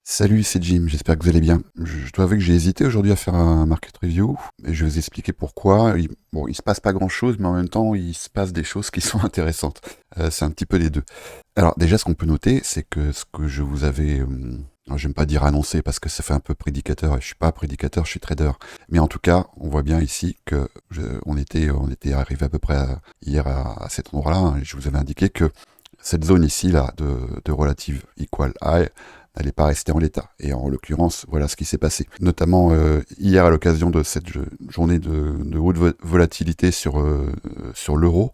Salut, c'est Jim, j'espère que vous allez bien. Je dois avouer que j'ai hésité aujourd'hui à faire un market review, et je vais vous expliquer pourquoi. Bon, il se passe pas grand-chose, mais en même temps, il se passe des choses qui sont intéressantes. C'est un petit peu les deux. Alors déjà, ce qu'on peut noter, c'est que ce que je vous avais... alors, j'aime pas dire annoncé, parce que ça fait un peu prédicateur, et je suis pas prédicateur, je suis trader. Mais en tout cas, on voit bien ici que on était arrivé à peu près hier à cet endroit-là, hein, et je vous avais indiqué que cette zone ici, là, de relative equal high, n'allait pas rester en l'état. Et en l'occurrence, voilà ce qui s'est passé. Notamment hier à l'occasion de cette journée de haute volatilité sur l'euro,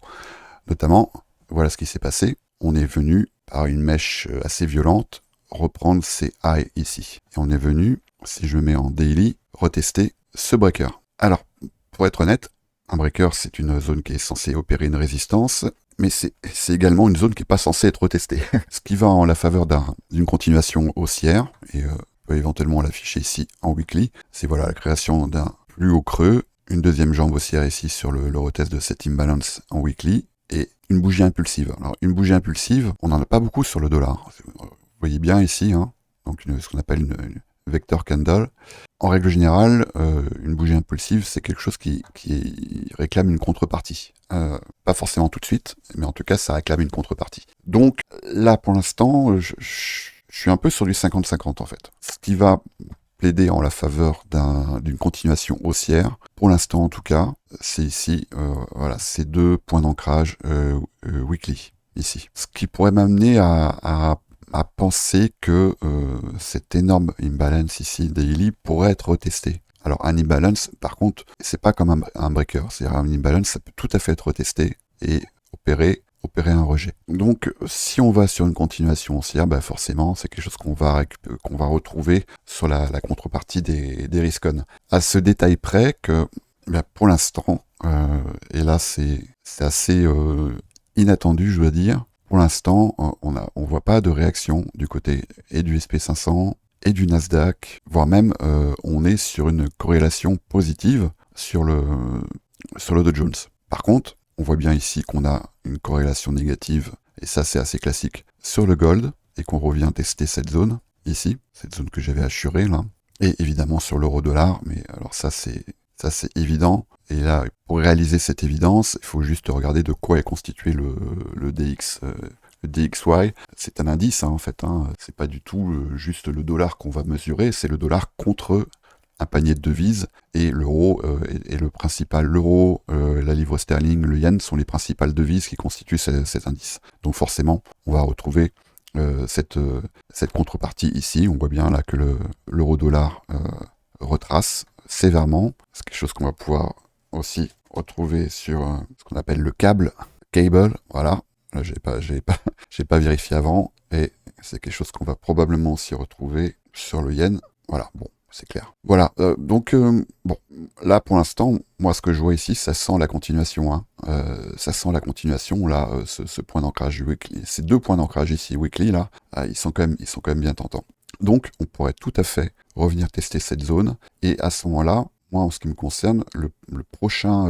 notamment, voilà ce qui s'est passé. On est venu, par une mèche assez violente, reprendre ces highs ici. Et on est venu, si je mets en daily, retester ce breaker. Alors, pour être honnête, un breaker, c'est une zone qui est censée opérer une résistance, mais c'est également une zone qui n'est pas censée être testée. Ce qui va en la faveur d'une continuation haussière, et on peut éventuellement l'afficher ici en weekly, c'est voilà la création d'un plus haut creux, une deuxième jambe haussière ici sur le retest de cet imbalance en weekly, et une bougie impulsive. Alors une bougie impulsive, on n'en a pas beaucoup sur le dollar. Vous voyez bien ici, hein, donc ce qu'on appelle une vector candle. En règle générale, une bougie impulsive, c'est quelque chose qui réclame une contrepartie. Pas forcément tout de suite, mais en tout cas, ça réclame une contrepartie. Donc là, pour l'instant, je suis un peu sur du 50-50 en fait. Ce qui va plaider en la faveur d'une continuation haussière, pour l'instant en tout cas, c'est ici, voilà, ces deux points d'ancrage weekly, ici. Ce qui pourrait m'amener à penser que cet énorme imbalance ici daily pourrait être retesté. Alors un imbalance, par contre, c'est pas comme un breaker, c'est-à-dire un imbalance, ça peut tout à fait être retesté et opérer un rejet. Donc si on va sur une continuation haussière, bah forcément c'est quelque chose qu'on va retrouver sur la contrepartie des risk-on. À ce détail près que bah, pour l'instant, et là c'est assez inattendu je dois dire, pour l'instant on voit pas de réaction du côté et du SP500 et du Nasdaq, voire même on est sur une corrélation positive sur le Dow Jones. Par contre, on voit bien ici qu'on a une corrélation négative, et ça c'est assez classique, sur le gold, et qu'on revient tester cette zone, ici, cette zone que j'avais assurée là, et évidemment sur l'euro-dollar, mais alors ça c'est évident, et là, pour réaliser cette évidence, il faut juste regarder de quoi est constitué le DX, le DXY, c'est un indice hein, en fait, hein. C'est pas du tout juste le dollar qu'on va mesurer, c'est le dollar contre un panier de devises, et l'euro est le principal. L'euro, la livre sterling, le yen sont les principales devises qui constituent cet indice. Donc forcément, on va retrouver cette contrepartie ici. On voit bien là que l'euro-dollar retrace sévèrement. C'est quelque chose qu'on va pouvoir aussi retrouver sur ce qu'on appelle le cable, voilà. Là, j'ai pas vérifié avant, et c'est quelque chose qu'on va probablement aussi retrouver sur le yen. Voilà, bon, c'est clair. Voilà, donc, bon, là, pour l'instant, moi, ce que je vois ici, ça sent la continuation, hein. Ça sent la continuation, là, ce point d'ancrage weekly, ces deux points d'ancrage ici, weekly, là, ils sont quand même bien tentants. Donc, on pourrait tout à fait revenir tester cette zone, et à ce moment-là, moi, en ce qui me concerne, le prochain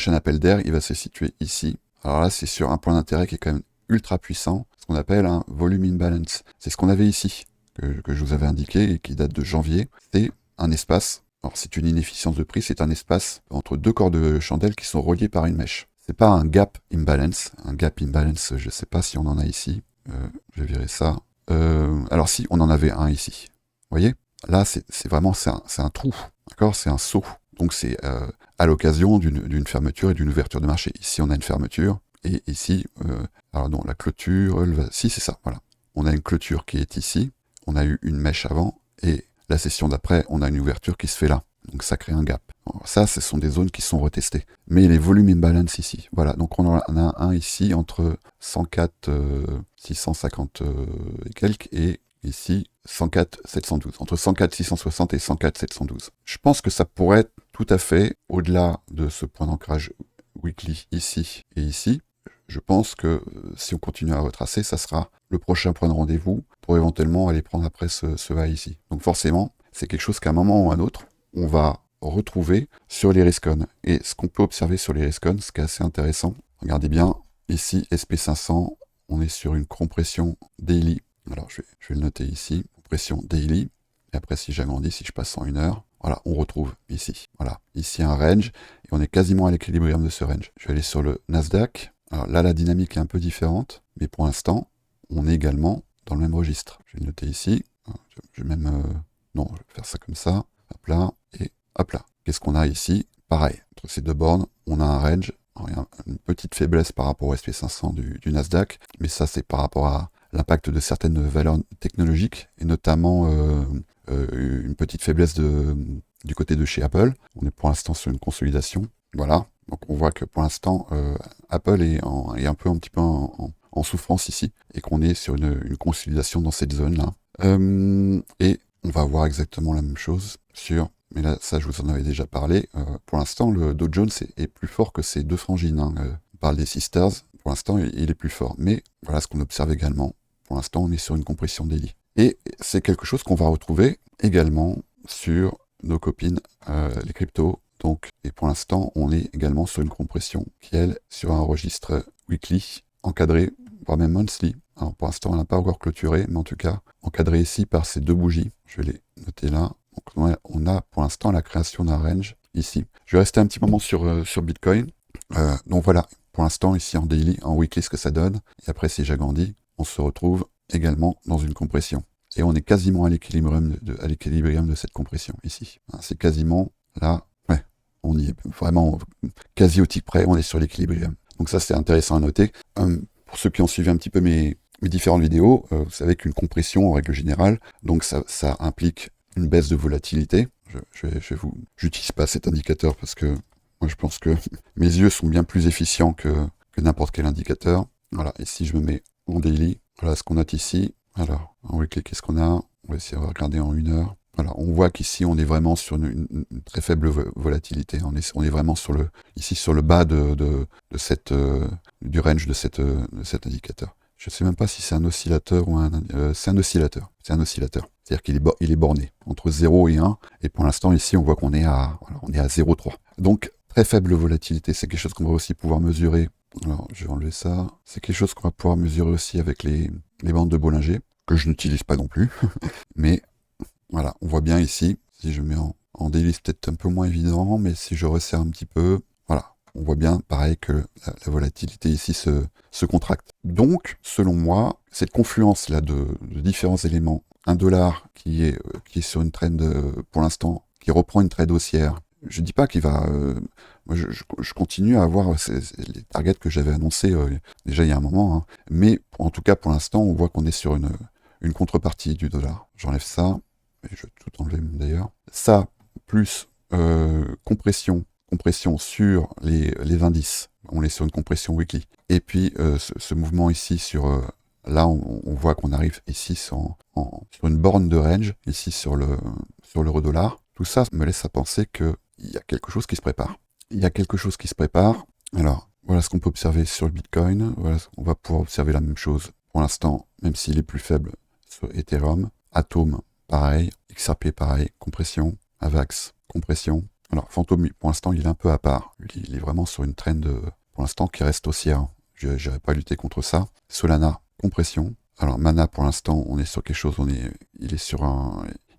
appel d'air, il va se situer ici. Alors là, c'est sur un point d'intérêt qui est quand même ultra puissant, ce qu'on appelle un volume imbalance. C'est ce qu'on avait ici, que je vous avais indiqué et qui date de janvier. C'est un espace, alors c'est une inefficience de prix, c'est un espace entre deux corps de chandelle qui sont reliés par une mèche. C'est pas un gap imbalance. Un gap imbalance, je sais pas si on en a ici. Je verrai ça. Alors si, on en avait un ici. Vous voyez? Là, c'est vraiment, c'est un trou. D'accord? C'est un saut. Donc c'est à l'occasion d'une fermeture et d'une ouverture de marché. Ici, on a une fermeture, et ici, alors non, la clôture, si c'est ça, voilà. On a une clôture qui est ici, on a eu une mèche avant, et la session d'après, on a une ouverture qui se fait là. Donc ça crée un gap. Alors, ça, ce sont des zones qui sont retestées. Mais les volumes imbalance ici, voilà. Donc on en a un ici entre 104, 650 et quelques, et ici 104 712, entre 104 660 et 104 712. Je pense que ça pourrait être tout à fait au-delà de ce point d'ancrage weekly ici et ici. Je pense que si on continue à retracer, ça sera le prochain point de rendez-vous pour éventuellement aller prendre après ce high ici. Donc forcément, c'est quelque chose qu'à un moment ou à un autre, on va retrouver sur les risk-on. Et ce qu'on peut observer sur les risk-on, ce qui est assez intéressant, regardez bien, ici SP500, on est sur une compression daily. Alors je vais le noter ici, compression daily. Et après, si j'agrandis, si je passe en 1 heure, voilà, on retrouve ici. Voilà, ici un range, et on est quasiment à l'équilibrium de ce range. Je vais aller sur le Nasdaq. Alors là, la dynamique est un peu différente, mais pour l'instant, on est également dans le même registre. Je vais le noter ici. Je vais même... non, je vais faire ça comme ça. Hop là, et hop là. Qu'est-ce qu'on a ici? Pareil, entre ces deux bornes, on a un range. Alors, il y a une petite faiblesse par rapport au SP500 du Nasdaq, mais ça, c'est par rapport à l'impact de certaines valeurs technologiques, et notamment une petite faiblesse du côté de chez Apple. On est pour l'instant sur une consolidation. Voilà, donc on voit que pour l'instant, Apple est un petit peu en souffrance ici, et qu'on est sur une consolidation dans cette zone-là. Et on va voir exactement la même chose sur... Mais là, ça, je vous en avais déjà parlé. Pour l'instant, le Dow Jones est plus fort que ces deux frangines. On parle des Sisters. Pour l'instant, il est plus fort. Mais voilà ce qu'on observe également. Pour l'instant, on est sur une compression daily. Et c'est quelque chose qu'on va retrouver également sur nos copines, les cryptos. Donc, et pour l'instant, on est également sur une compression qui, elle, sur un registre weekly, encadré, voire même monthly. Alors, pour l'instant, on n'a pas encore clôturé, mais en tout cas, encadré ici par ces deux bougies. Je vais les noter là. Donc, on a pour l'instant la création d'un range ici. Je vais rester un petit moment sur Bitcoin. Donc voilà, pour l'instant, ici en daily, en weekly, ce que ça donne. Et après, si j'agrandis, on se retrouve également dans une compression. Et on est quasiment à l'équilibrium de cette compression ici. C'est quasiment là, ouais, on y est vraiment quasi au tic près, on est sur l'équilibrium. Donc ça, c'est intéressant à noter. Pour ceux qui ont suivi un petit peu mes différentes vidéos, vous savez qu'une compression, en règle générale, donc ça implique une baisse de volatilité. J'utilise pas cet indicateur parce que moi je pense que mes yeux sont bien plus efficients que n'importe quel indicateur. Voilà, et si je me mets en daily, voilà ce qu'on a ici. Alors, en weekly, qu'est-ce qu'on a? On va essayer de regarder en 1 heure. Voilà, on voit qu'ici on est vraiment sur une très faible volatilité. On est vraiment ici sur le bas du range de cet indicateur. Je ne sais même pas si c'est un oscillateur ou c'est un oscillateur. C'est un oscillateur. C'est-à-dire qu'il est borné entre 0 et 1. Et pour l'instant, ici, on voit qu'on est à 0,3. Donc, très faible volatilité. C'est quelque chose qu'on va aussi pouvoir mesurer. Alors, je vais enlever ça. C'est quelque chose qu'on va pouvoir mesurer aussi avec les bandes de Bollinger, que je n'utilise pas non plus. Mais voilà, on voit bien ici. Si je mets en daily, c'est peut-être un peu moins évident. Mais si je resserre un petit peu, voilà. On voit bien, pareil, que la volatilité ici se contracte. Donc, selon moi, cette confluence-là de différents éléments, $1 qui est sur une trend, pour l'instant, qui reprend une trade haussière, je dis pas qu'il va... moi, je continue à avoir les targets que j'avais annoncés déjà il y a un moment, hein. Mais en tout cas, pour l'instant, on voit qu'on est sur une contrepartie du dollar. J'enlève ça, et je vais tout enlever d'ailleurs. Ça, plus compression sur les indices. On est sur une compression weekly. Et puis, ce mouvement ici là, on voit qu'on arrive ici sur une borne de range, ici sur l'euro-dollar. Tout ça me laisse à penser qu'il y a quelque chose qui se prépare. Il y a quelque chose qui se prépare. Alors, voilà ce qu'on peut observer sur le Bitcoin. Voilà, on va pouvoir observer la même chose. Pour l'instant, même s'il est plus faible sur Ethereum. Atom, pareil. XRP, pareil. Compression. AVAX, compression. Alors, Phantom, pour l'instant, il est un peu à part. Il est vraiment sur une trend, pour l'instant, qui reste haussière. Je n'irai pas lutter contre ça. Solana, compression. Alors, Mana, pour l'instant, on est sur quelque chose,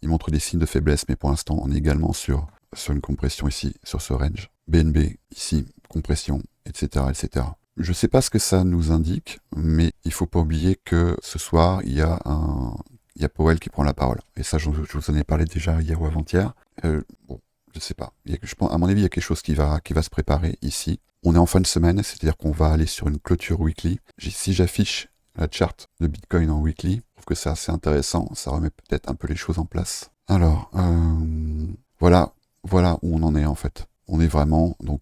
il montre des signes de faiblesse, mais pour l'instant, on est également sur une compression ici, sur ce range. BNB, ici, compression, etc., etc. Je ne sais pas ce que ça nous indique, mais il ne faut pas oublier que ce soir, il y a Powell qui prend la parole. Et ça, je vous en ai parlé déjà hier ou avant-hier. Bon, je sais pas. À mon avis, il y a quelque chose qui va se préparer ici. On est en fin de semaine, c'est-à-dire qu'on va aller sur une clôture weekly. Si j'affiche la charte de Bitcoin en weekly, je trouve que c'est assez intéressant. Ça remet peut-être un peu les choses en place. Alors, voilà où on en est en fait. On est vraiment donc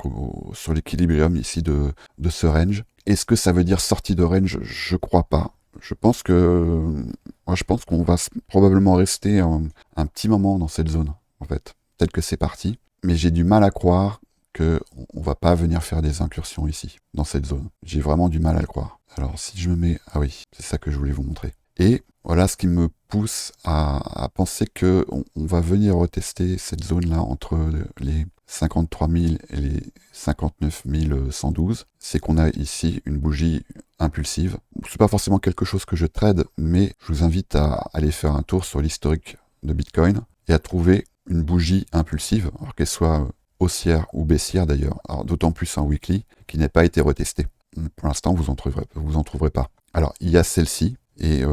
sur l'équilibrium ici de ce range. Est-ce que ça veut dire sortie de range? Je crois pas. Je pense qu'on va probablement rester un petit moment dans cette zone, en fait. Peut-être que c'est parti, mais j'ai du mal à croire qu'on va pas venir faire des incursions ici, dans cette zone. J'ai vraiment du mal à le croire. Alors, si je me mets... Ah oui, c'est ça que je voulais vous montrer. Et voilà ce qui me pousse à penser que on va venir retester cette zone-là entre les 53 000 et les 59 112. C'est qu'on a ici une bougie impulsive. C'est pas forcément quelque chose que je trade, mais je vous invite à aller faire un tour sur l'historique de Bitcoin et à trouver une bougie impulsive, alors qu'elle soit haussière ou baissière d'ailleurs, alors d'autant plus en weekly, qui n'ait pas été retestée. Pour l'instant, vous en trouverez pas. Alors, il y a celle-ci, et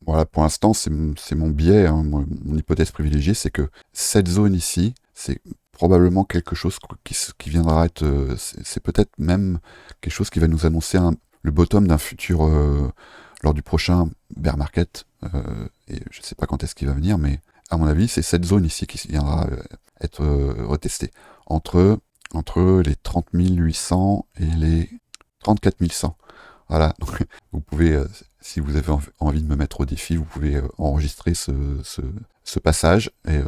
voilà, pour l'instant, c'est mon biais, hein, mon hypothèse privilégiée, c'est que cette zone ici, c'est probablement quelque chose qui viendra être, c'est peut-être même quelque chose qui va nous annoncer le bottom d'un futur, lors du prochain bear market, et je ne sais pas quand est-ce qu'il va venir, mais à mon avis, c'est cette zone ici qui viendra être retestée, entre les 30 800 et les 34 100. Voilà, donc vous pouvez, si vous avez envie de me mettre au défi, vous pouvez enregistrer ce passage. Et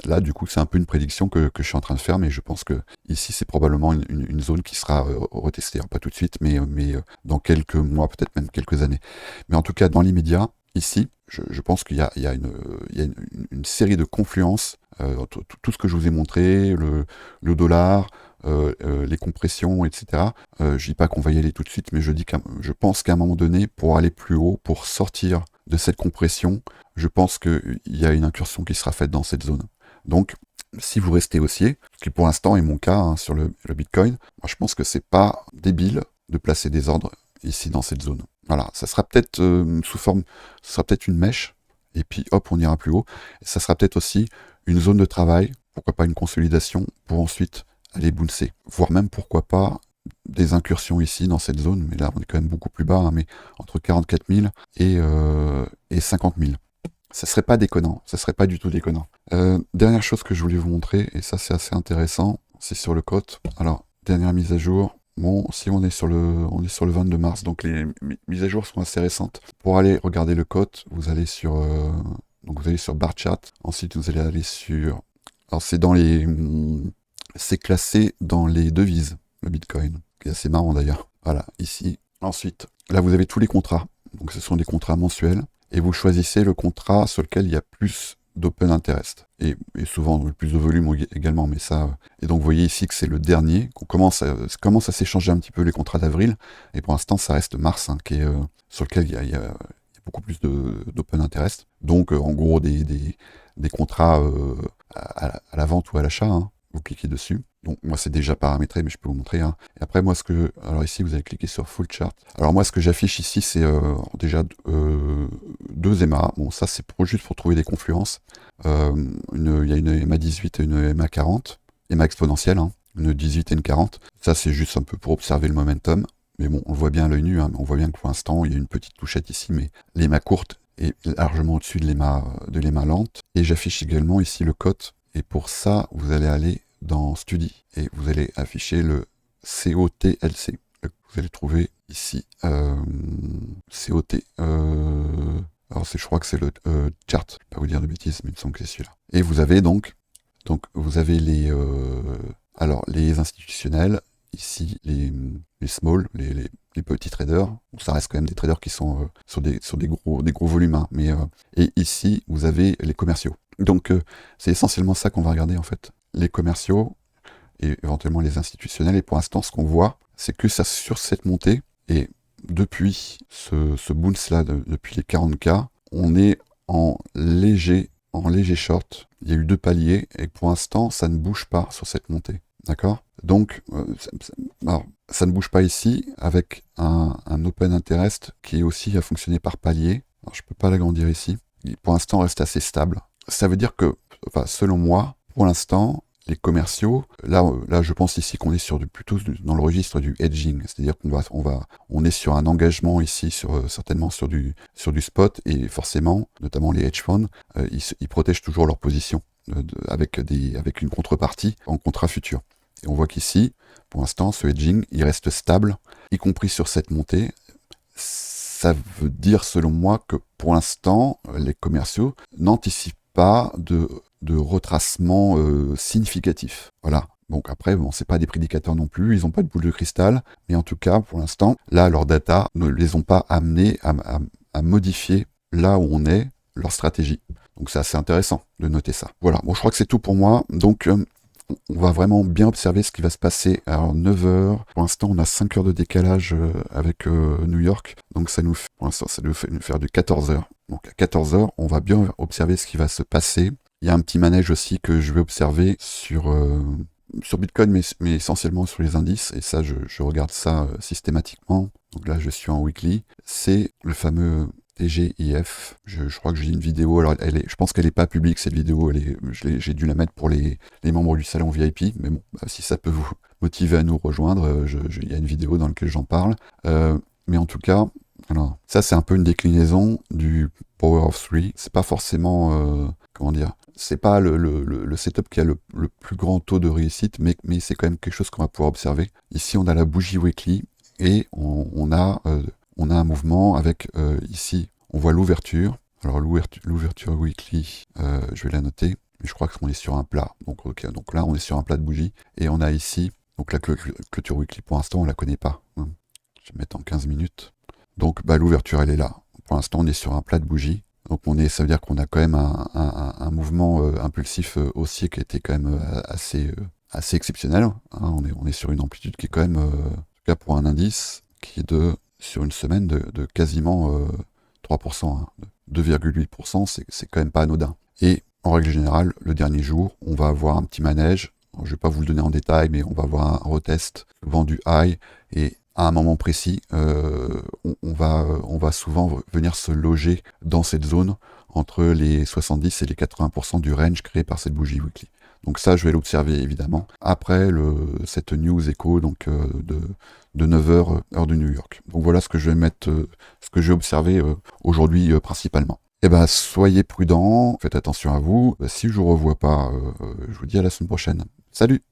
là, du coup, c'est un peu une prédiction que je suis en train de faire, mais je pense que ici, c'est probablement une zone qui sera retestée. Alors, pas tout de suite, mais dans quelques mois, peut-être même quelques années. Mais en tout cas, dans l'immédiat, ici, je pense qu'il y a une série de confluences, tout ce que je vous ai montré, le dollar, les compressions, etc. Je dis pas qu'on va y aller tout de suite, mais je pense qu'à un moment donné, pour aller plus haut, pour sortir de cette compression, je pense qu'il y a une incursion qui sera faite dans cette zone. Donc, si vous restez haussier, ce qui pour l'instant est mon cas, hein, sur le Bitcoin, moi, je pense que c'est pas débile de placer des ordres ici dans cette zone. Voilà, ça sera peut-être ça sera peut-être une mèche, et puis hop, on ira plus haut. Et ça sera peut-être aussi une zone de travail, pourquoi pas une consolidation, pour ensuite aller bouncer, voire même pourquoi pas des incursions ici dans cette zone, mais là on est quand même beaucoup plus bas, hein, mais entre 44 000 et 50 000. Ça serait pas déconnant, ça serait pas du tout déconnant. Dernière chose que je voulais vous montrer, et ça c'est assez intéressant, c'est sur le COT. Alors, dernière mise à jour. Bon, si on est sur le 22 mars, donc les mises à jour sont assez récentes. Pour aller regarder le COT, vous allez sur bar chart. Ensuite, vous allez aller sur, alors c'est classé dans les devises, le Bitcoin, qui est assez marrant d'ailleurs. Voilà, ici. Ensuite, là vous avez tous les contrats. Donc ce sont des contrats mensuels. Et vous choisissez le contrat sur lequel il y a plus d'open interest. Et souvent le plus de volume également, mais ça. Et donc vous voyez ici que c'est le dernier, qu'on commence à s'échanger un petit peu les contrats d'avril. Et pour l'instant, ça reste mars, hein, sur lequel il y a beaucoup plus d'open interest. Donc en gros des contrats à la vente ou à l'achat, hein. Vous cliquez dessus. Donc moi c'est déjà paramétré, mais je peux vous montrer, hein. Et après moi alors ici vous allez cliquer sur Full Chart. Alors moi ce que j'affiche ici c'est déjà deux EMA. Bon ça c'est juste pour trouver des confluences. Il y a une EMA 18 et une EMA 40, EMA exponentielle, hein, une 18 et une 40. Ça c'est juste un peu pour observer le momentum. Mais bon on le voit bien à l'œil nu, hein, on voit bien que pour l'instant il y a une petite touchette ici, mais l'EMA courte est largement au-dessus de l'EMA lente. Et j'affiche également ici le COT. Et pour ça, vous allez aller dans Study et vous allez afficher le COTLC. Vous allez trouver ici COT. Alors je crois que c'est le chart. Je ne vais pas vous dire de bêtises, mais il me semble que c'est celui-là. Et vous avez donc vous avez les institutionnels. Ici, les small, les petits traders. Bon, ça reste quand même des traders qui sont sur des gros volumes, hein, mais et ici, vous avez les commerciaux. Donc, c'est essentiellement ça qu'on va regarder, en fait. Les commerciaux et éventuellement les institutionnels. Et pour l'instant, ce qu'on voit, c'est que ça, sur cette montée, et depuis ce bounce-là, depuis les 40K, on est en léger short. Il y a eu 2 paliers, et pour l'instant, ça ne bouge pas sur cette montée. D'accord ? Donc, ça ne bouge pas ici, avec un open interest qui aussi a fonctionné par palier. Alors, je ne peux pas l'agrandir ici. Pour l'instant, reste assez stable. Ça veut dire que, selon moi, pour l'instant, les commerciaux, là, je pense ici qu'on est plutôt dans le registre du hedging, c'est-à-dire on est sur un engagement ici, certainement sur du spot, et forcément, notamment les hedge funds, ils protègent toujours leur position avec une contrepartie en contrat futur. Et on voit qu'ici, pour l'instant, ce hedging, il reste stable, y compris sur cette montée. Ça veut dire, selon moi, que pour l'instant, les commerciaux n'anticipent pas de retracement significatif. Voilà. Donc après, bon, c'est pas des prédicateurs non plus, ils n'ont pas de boule de cristal, mais en tout cas, pour l'instant, là, leurs data ne les ont pas amenés à modifier là où on est, leur stratégie. Donc c'est assez intéressant de noter ça. Voilà, bon je crois que c'est tout pour moi. Donc on va vraiment bien observer ce qui va se passer à 9 heures. Pour l'instant, on a 5 heures de décalage avec New York. Donc ça nous fait, pour l'instant, ça nous fait faire du 14 heures. Donc à 14 heures, on va bien observer ce qui va se passer. Il y a un petit manège aussi que je vais observer sur Bitcoin, mais essentiellement sur les indices. Et ça, je regarde ça systématiquement. Donc là, je suis en weekly. C'est le fameux TGIF. Je crois que j'ai une vidéo. Alors, je pense qu'elle n'est pas publique, cette vidéo. J'ai dû la mettre pour les membres du salon VIP. Mais bon, si ça peut vous motiver à nous rejoindre, il y a une vidéo dans laquelle j'en parle. Mais en tout cas, alors, ça, c'est un peu une déclinaison du Power of Three. C'est pas forcément, comment dire, c'est pas le setup qui a le plus grand taux de réussite, mais c'est quand même quelque chose qu'on va pouvoir observer. Ici, on a la bougie weekly et on a un mouvement avec ici, on voit l'ouverture. Alors l'ouverture weekly, je vais la noter, mais je crois qu'on est sur un plat. Donc, ok, donc là, on est sur un plat de bougie et on a ici, donc la clôture weekly, pour l'instant, on la connaît pas. Je vais mettre en 15 minutes. Donc l'ouverture, elle est là. Pour l'instant, on est sur un plat de bougie. Donc ça veut dire qu'on a quand même un mouvement impulsif haussier qui a été quand même assez exceptionnel. Hein. On est sur une amplitude qui est quand même, en tout cas pour un indice, qui est sur une semaine de quasiment 3%. Hein. 2,8%, c'est quand même pas anodin. Et en règle générale, le dernier jour, on va avoir un petit manège. Alors, je vais pas vous le donner en détail, mais on va avoir un retest souvent du high et à un moment précis, on va souvent venir se loger dans cette zone entre les 70 et les 80% du range créé par cette bougie weekly. Donc ça, je vais l'observer évidemment après cette news echo donc de 9h heure de New York. Donc voilà ce que je vais mettre, ce que j'ai observé aujourd'hui principalement. Eh ben, soyez prudents, faites attention à vous. Si je vous revois pas, je vous dis à la semaine prochaine. Salut!